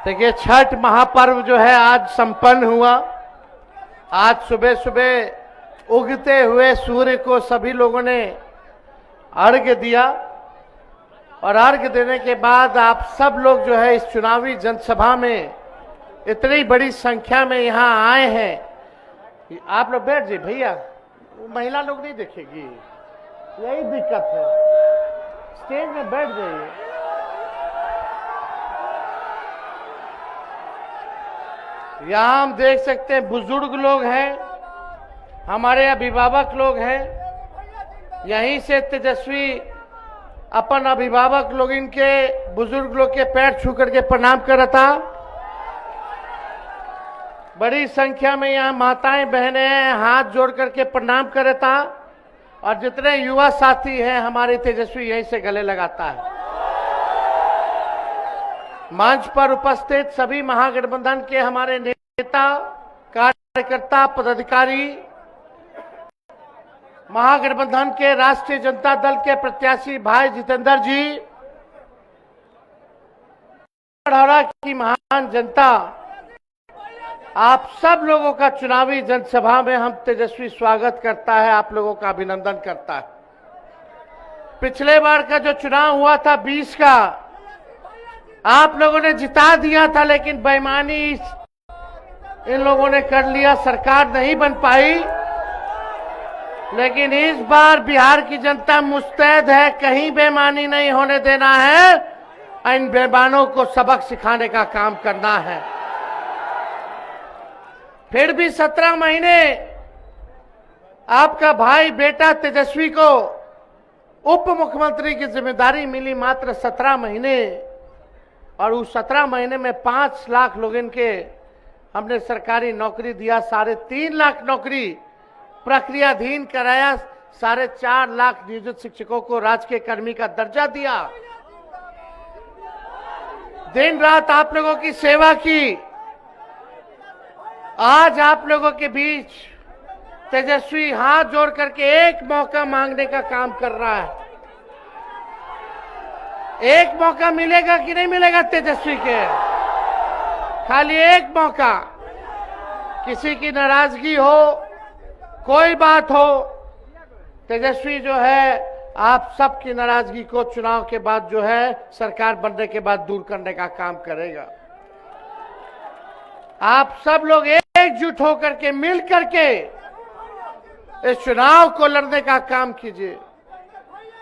देखिए, छठ महापर्व जो है आज संपन्न हुआ। आज सुबह सुबह उगते हुए सूर्य को सभी लोगों ने अर्घ्य दिया और अर्घ्य देने के बाद आप सब लोग जो है इस चुनावी जनसभा में इतनी बड़ी संख्या में यहाँ आए हैं। आप लोग बैठ जाइए भैया, महिला लोग नहीं देखेगी, यही दिक्कत है। स्टेज में बैठ जाइए। यहाँ हम देख सकते हैं बुजुर्ग लोग हैं, हमारे अभिभावक लोग हैं। यहीं से तेजस्वी अपन अभिभावक लोग इनके बुजुर्ग लोग के पैर छू करके प्रणाम कर था। बड़ी संख्या में यहाँ माताएं बहनें हैं, हाथ जोड़ करके प्रणाम कर था। और जितने युवा साथी हैं हमारे तेजस्वी यहीं से गले लगाता है। मंच पर उपस्थित सभी महागठबंधन के हमारे नेता, कार्यकर्ता, पदाधिकारी, महागठबंधन के राष्ट्रीय जनता दल के प्रत्याशी भाई जितेंद्र जी, हरा की महान जनता, आप सब लोगों का चुनावी जनसभा में हम तेजस्वी स्वागत करता है, आप लोगों का अभिनंदन करता है। पिछले बार का जो चुनाव हुआ था 20 का, आप लोगों ने जिता दिया था, लेकिन बेईमानी इन लोगों ने कर लिया, सरकार नहीं बन पाई। लेकिन इस बार बिहार की जनता मुस्तैद है, कहीं बेईमानी नहीं होने देना है, इन बेईमानों को सबक सिखाने का काम करना है। फिर भी 17 महीने आपका भाई बेटा तेजस्वी को उप मुख्यमंत्री की जिम्मेदारी मिली, मात्र 17 महीने, और उस 17 महीने में 5 लाख लोगों के हमने सरकारी नौकरी दिया, 3.5 लाख नौकरी प्रक्रियाधीन कराया, 4.5 लाख नियोजित शिक्षकों को राजकीय कर्मी का दर्जा दिया, दिन रात आप लोगों की सेवा की। आज आप लोगों के बीच तेजस्वी हाथ जोड़ करके एक मौका मांगने का काम कर रहा है। एक मौका मिलेगा कि नहीं मिलेगा तेजस्वी के? खाली एक मौका। किसी की नाराजगी हो, कोई बात हो, तेजस्वी जो है आप सबकी नाराजगी को चुनाव के बाद जो है सरकार बनने के बाद दूर करने का काम करेगा। आप सब लोग एकजुट होकर के, मिल करके इस चुनाव को लड़ने का काम कीजिए।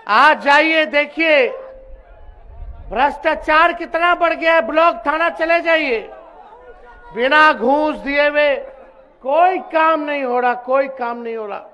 आज जाइए, देखिए भ्रष्टाचार कितना बढ़ गया है। ब्लॉक थाना चले जाइए, बिना घूस दिए हुए कोई काम नहीं हो रहा, कोई काम नहीं हो रहा।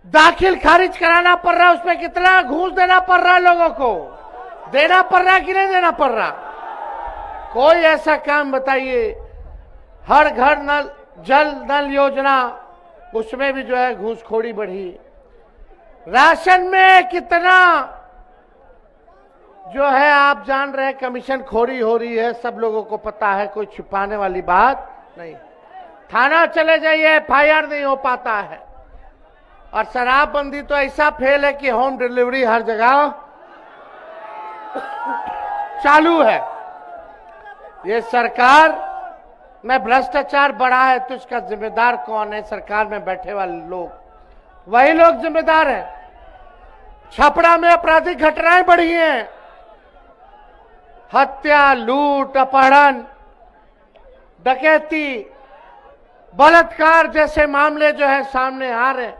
दाखिल खारिज कराना पड़ रहा है, उसमें कितना घूस देना पड़ रहा है, लोगों को देना पड़ रहा है कि नहीं देना पड़ रहा? कोई ऐसा काम बताइए। हर घर नल, जल नल योजना, उसमें भी जो है घूसखोरी बढ़ी। राशन में कितना जो है आप जान रहे हैं कमीशन खोरी हो रही है, सब लोगों को पता है, कोई छुपाने वाली बात नहीं। थाना चले जाइए, FIR नहीं हो पाता है। और शराबबंदी तो ऐसा फेल है कि होम डिलीवरी हर जगह चालू है। ये सरकार में भ्रष्टाचार बढ़ा है तो इसका जिम्मेदार कौन है? सरकार में बैठे वाले लोग, वही लोग जिम्मेदार हैं। छपरा में आपराधिक घटनाएं बढ़ी हैं, हत्या, लूट, अपहरण, डकैती, बलात्कार जैसे मामले जो है सामने आ रहे हैं।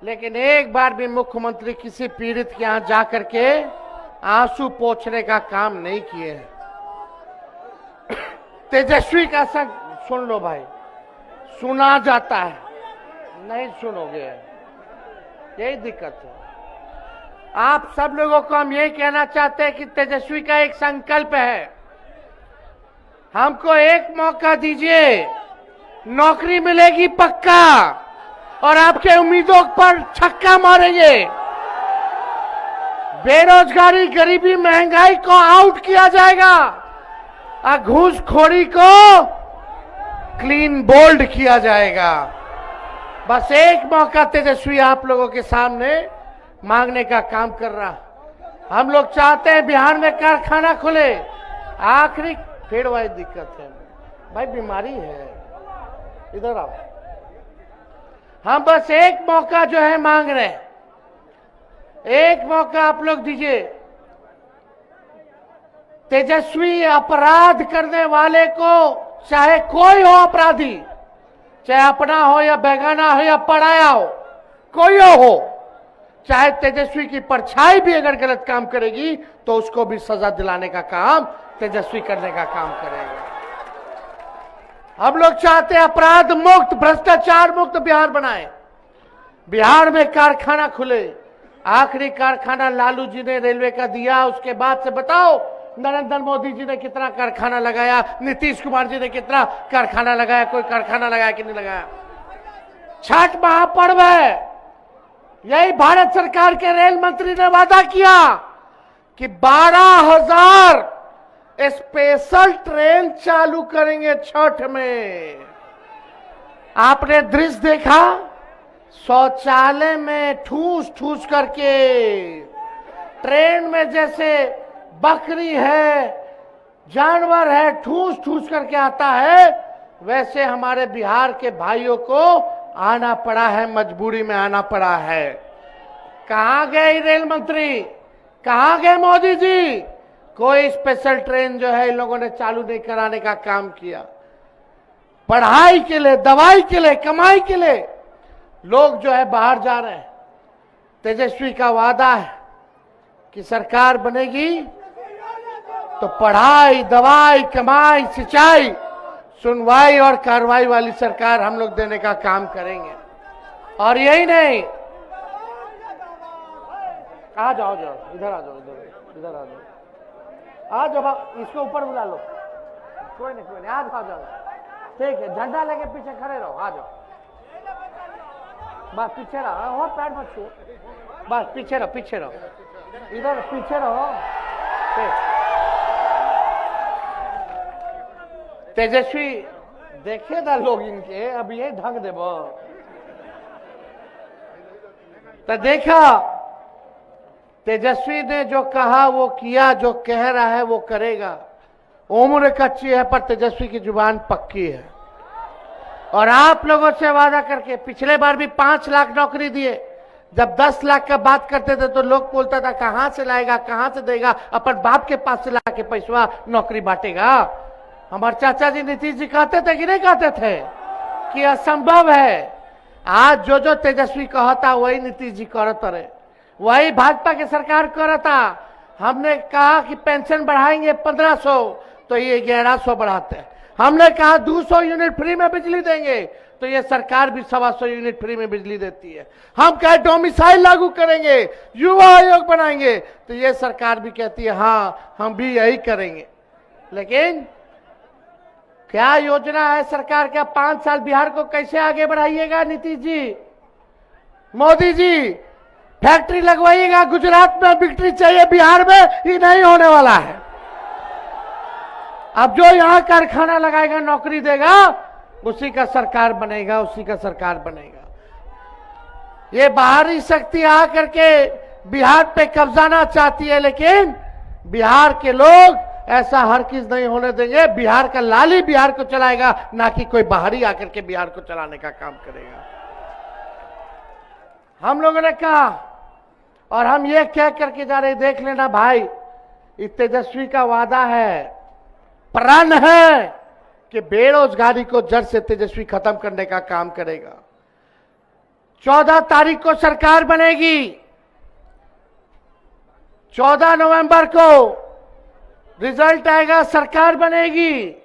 लेकिन एक बार भी मुख्यमंत्री किसी पीड़ित के यहां जाकर के आंसू पोंछने का काम नहीं किए हैं। तेजस्वी का संग सुन लो भाई, सुना जाता है, नहीं सुनोगे, यही दिक्कत है। आप सब लोगों को हम यही कहना चाहते हैं कि तेजस्वी का एक संकल्प है, हमको एक मौका दीजिए, नौकरी मिलेगी पक्का, और आपके उम्मीदों पर छक्का मारेंगे। बेरोजगारी, गरीबी, महंगाई को आउट किया जाएगा और घूसखोरी को क्लीन बोल्ड किया जाएगा। बस एक मौका तेजस्वी आप लोगों के सामने मांगने का काम कर रहा। हम लोग चाहते हैं बिहार में कारखाना खुले, आखिरी फिर वही दिक्कत है भाई, बीमारी है। इधर आओ, हम बस एक मौका जो है मांग रहे हैं, एक मौका आप लोग दीजिए। तेजस्वी अपराध करने वाले को, चाहे कोई हो अपराधी, चाहे अपना हो या बेगाना हो या पराया हो, कोई हो, चाहे तेजस्वी की परछाई भी अगर गलत काम करेगी तो उसको भी सजा दिलाने का काम तेजस्वी करने का काम करेगा। हम लोग चाहते हैं अपराध मुक्त, भ्रष्टाचार मुक्त बिहार बनाए, बिहार में कारखाना खुले। आखिरी कारखाना लालू जी ने रेलवे का दिया, उसके बाद से बताओ नरेंद्र मोदी जी ने कितना कारखाना लगाया, नीतीश कुमार जी ने कितना कारखाना लगाया, कोई कारखाना लगाया कि नहीं लगाया। छठ महापर्व है, यही भारत सरकार के रेल मंत्री ने वादा किया कि 12,000 स्पेशल ट्रेन चालू करेंगे छठ में। आपने दृश्य देखा, शौचालय में ठूस ठूस करके, ट्रेन में जैसे बकरी है, जानवर है, ठूस ठूस करके आता है, वैसे हमारे बिहार के भाइयों को आना पड़ा है, मजबूरी में आना पड़ा है। कहां गए रेल मंत्री, कहां गए मोदी जी? कोई स्पेशल ट्रेन जो है इन लोगों ने चालू नहीं कराने का काम किया। पढ़ाई के लिए, दवाई के लिए, कमाई के लिए लोग जो है बाहर जा रहे हैं। तेजस्वी का वादा है कि सरकार बनेगी तो पढ़ाई, दवाई, कमाई, सिंचाई, सुनवाई और कार्रवाई वाली सरकार हम लोग देने का काम करेंगे। और यही नहीं, आ जाओ, जाओ इधर आ जाओ, इधर आ जाओ, आ जाओ, इसको ऊपर बुला लो। कोई नहीं, आ जाओ, ठीक है, झंडा लेके पीछे खड़े रहो, आ जाओ, बस पीछे रहो, और पैर मत छुओ, बस पीछे रहो, पीछे रहो, इधर पीछे रहो। तेजस्वी देखे था लोग इनके, अब ये ढंग देबो तो देखा, तेजस्वी ने जो कहा वो किया, जो कह रहा है वो करेगा। उम्र कच्ची है पर तेजस्वी की जुबान पक्की है। और आप लोगों से वादा करके, पिछले बार भी 5 लाख नौकरी दिए। जब 10 लाख का बात करते थे तो लोग बोलता था कहां से लाएगा, कहां से देगा, अपन बाप के पास से ला के पैसा नौकरी बांटेगा। हमारे चाचा जी नीतीश जी कहते थे कि नहीं कहते थे कि असंभव है। आज जो जो तेजस्वी कहता वही नीतीश जी करत रहे, वही भाजपा की सरकार करता। हमने कहा कि पेंशन बढ़ाएंगे 1500 तो ये 1100 बढ़ाते हैं। हमने कहा 200 यूनिट फ्री में बिजली देंगे तो ये सरकार भी 125 यूनिट फ्री में बिजली देती है। हम कहे डोमिसाइल लागू करेंगे, युवा आयोग बनाएंगे तो ये सरकार भी कहती है हाँ हम भी यही करेंगे। लेकिन क्या योजना है सरकार का? 5 साल बिहार को कैसे आगे बढ़ाइएगा नीतीश जी, मोदी जी? फैक्ट्री लगवाइएगा गुजरात में, विक्ट्री चाहिए बिहार में, ये नहीं होने वाला है। अब जो यहां कारखाना लगाएगा, नौकरी देगा, उसी का सरकार बनेगा, उसी का सरकार बनेगा। ये बाहरी शक्ति आकर के बिहार पे कब्जाना चाहती है, लेकिन बिहार के लोग ऐसा हर चीज नहीं होने देंगे। बिहार का लाली बिहार को चलाएगा, ना कि कोई बाहरी आकर के बिहार को चलाने का काम करेगा। हम लोगों ने कहा और हम ये क्या करके जा रहे, देख लेना भाई, ये तेजस्वी का वादा है, प्रण है कि बेरोजगारी को जड़ से तेजस्वी खत्म करने का काम करेगा। 14 तारीख को सरकार बनेगी, 14 नवंबर को रिजल्ट आएगा, सरकार बनेगी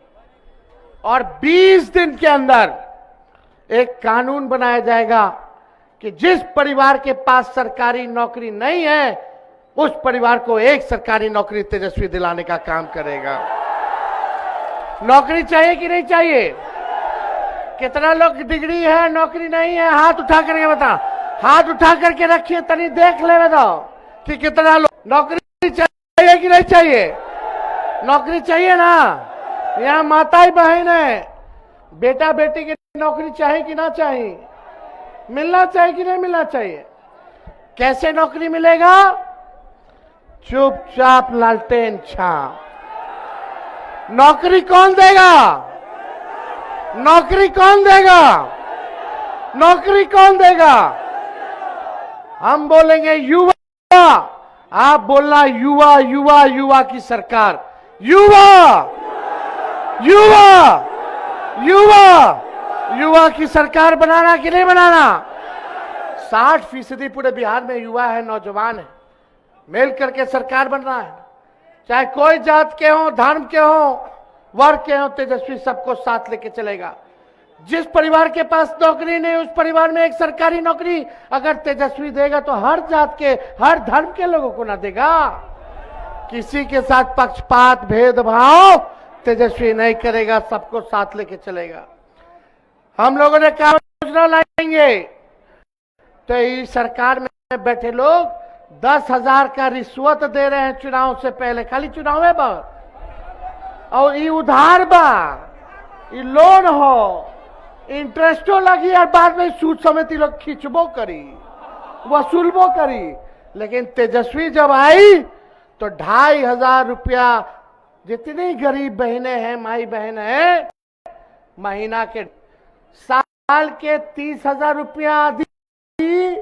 और 20 दिन के अंदर एक कानून बनाया जाएगा कि जिस परिवार के पास सरकारी नौकरी नहीं है उस परिवार को एक सरकारी नौकरी तेजस्वी दिलाने का काम करेगा। नौकरी चाहिए कि नहीं चाहिए? कितना लोग डिग्री है नौकरी नहीं है? हाथ उठा करके बता, हाथ उठा करके रखिए, तनी देख ले बताओ कि कितना लोग नौकरी चाहिए कि नहीं चाहिए। नौकरी चाहिए ना? यहाँ माताएं बहन है, बेटा बेटी की नौकरी चाहिए कि ना चाहिए? मिलना चाहिए कि नहीं मिलना चाहिए? कैसे नौकरी मिलेगा? चुपचाप लालटेन छाप, नौकरी कौन देगा? नौकरी कौन देगा? नौकरी कौन देगा? हम बोलेंगे युवा, आप बोलना युवा युवा युवा की सरकार। युवा युवा युवा युवा की सरकार बनाना कि नहीं बनाना? 60% पूरे बिहार में युवा है, नौजवान है, मिल करके सरकार बनना है। चाहे कोई जात के हो, धर्म के हो, वर्ग के हो, तेजस्वी सबको साथ लेके चलेगा। जिस परिवार के पास नौकरी नहीं, उस परिवार में एक सरकारी नौकरी अगर तेजस्वी देगा तो हर जात के, हर धर्म के लोगों को ना देगा। किसी के साथ पक्षपात भेदभाव तेजस्वी नहीं करेगा, सबको साथ लेके चलेगा। हम लोगों ने क्या योजना लाएंगे? तो इस सरकार में बैठे लोग 10,000 का रिश्वत दे रहे हैं चुनाव से पहले, खाली चुनाव है बा, और ये उधार बा, ये लोन हो, इंटरेस्टो लगी और बाद में सूद समेत लोग खींचबो करी, वसूलबो करी। लेकिन तेजस्वी जब आई तो 2,500 रुपया जितनी गरीब बहनें हैं, माई बहन है, महीना के, साल के 30,000 रुपया दी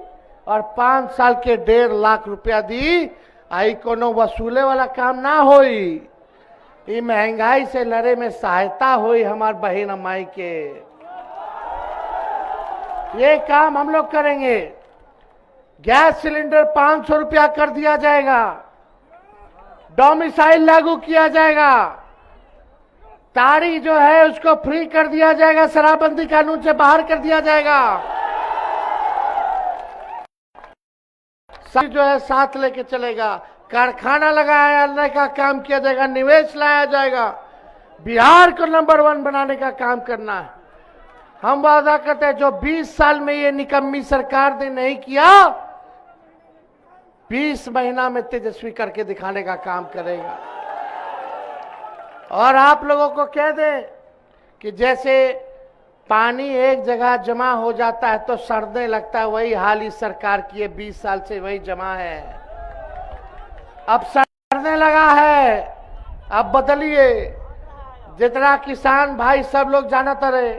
और 5 साल के 1.5 लाख रुपया दी। आई कोनो वसूले वाला काम ना होई, ये महंगाई से लड़े में सहायता हुई हमार बहन माई के। ये काम हम लोग करेंगे। गैस सिलेंडर 500 रुपया कर दिया जाएगा, डोमिसाइल लागू किया जाएगा, ताड़ी जो है उसको फ्री कर दिया जाएगा, शराबबंदी कानून से बाहर कर दिया जाएगा। सब जो है साथ लेके चलेगा। कारखाना लगाने का काम किया जाएगा, निवेश लाया जाएगा, बिहार को नंबर 1 बनाने का काम करना है। हम वादा करते हैं जो 20 साल में ये निकम्मी सरकार ने नहीं किया, 20 महीना में तेजस्वी करके दिखाने का काम करेगा। और आप लोगों को कह दें कि जैसे पानी एक जगह जमा हो जाता है तो सड़ने लगता है, वही हाल इस सरकार की है, 20 साल से वही जमा है, अब सड़ने लगा है। अब बदलिए। जितना किसान भाई सब लोग जानते रहे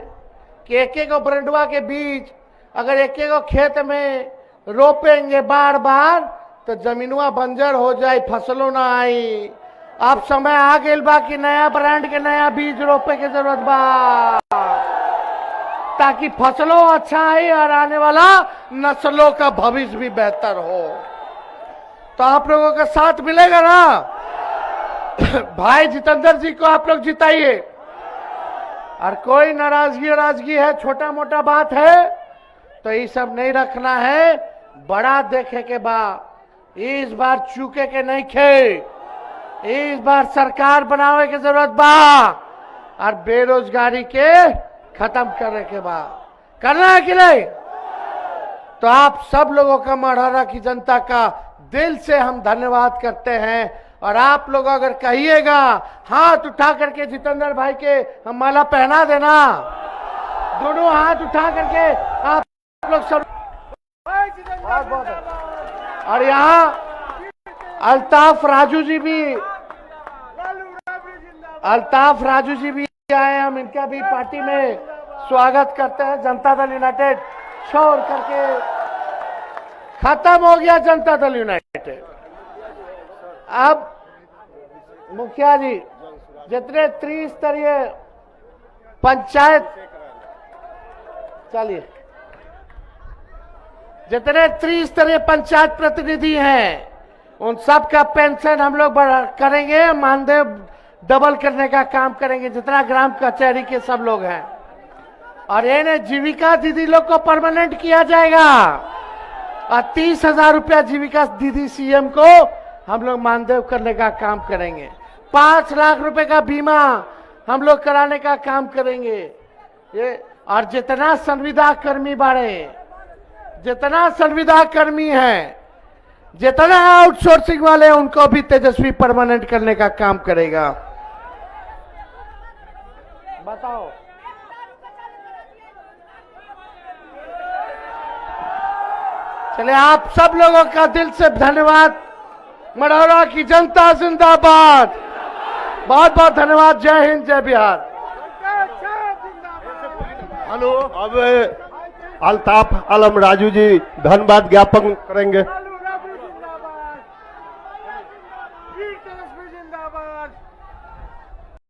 कि एक एक ब्रंडवा के बीज अगर एक एक खेत में रोपेंगे बार बार तो जमीनवा बंजर हो जाए, फसलों ना आई। अब समय आ गई बा कि नया ब्रांड के नया बीज रोपे के जरूरत बा, ताकि फसलों अच्छा आए और आने वाला नस्लों का भविष्य भी बेहतर हो। तो आप लोगों का साथ मिलेगा ना? भाई जितेंद्र जी को आप लोग जिताइए। और कोई नाराजगी है, छोटा मोटा बात है तो ये सब नहीं रखना है, बड़ा देखे के बाद इस बार चूके के नहीं खे, इस बार सरकार बनावे के जरूरत बा और बेरोजगारी के खत्म करने के बाद करना है कि नहीं? तो आप सब लोगों का, मढ़ौरा की जनता का दिल से हम धन्यवाद करते हैं। और आप लोग अगर कहिएगा हाथ उठा करके जितेंद्र भाई के हम माला पहना देना, दोनों हाथ उठा करके आप लोग सब। और यहाँ अल्ताफ राजू जी भी आए, हम इनका भी पार्टी में स्वागत करते हैं। जनता दल यूनाइटेड छोड़ करके खत्म हो गया जनता दल यूनाइटेड। अब मुखिया जी जितने त्रिस्तरीय पंचायत, चलिए, जितने त्रिस्तरीय पंचायत प्रतिनिधि हैं उन सब का पेंशन हम लोग करेंगे, मानदेय डबल करने का काम करेंगे, जितना ग्राम कचहरी के सब लोग हैं। और ये जीविका दीदी लोग को परमानेंट किया जाएगा और 30,000 रुपया जीविका दीदी सीएम को हम लोग मानदेय करने का काम करेंगे। 5 लाख रुपए का बीमा हम लोग कराने का काम करेंगे। ये और जितना संविदा कर्मी बढ़े, जितना संविदा कर्मी है, जितना आउटसोर्सिंग वाले हैं, उनको भी तेजस्वी परमानेंट करने का काम करेगा। बताओ, चले, आप सब लोगों का दिल से धन्यवाद। मढ़ौरा की जनता जिंदाबाद, बहुत बहुत धन्यवाद। जय हिंद, जय बिहार। हेलो, अब अल्ताफ आलम राजू जी धन्यवाद ज्ञापन करेंगे। जिंदाबाद।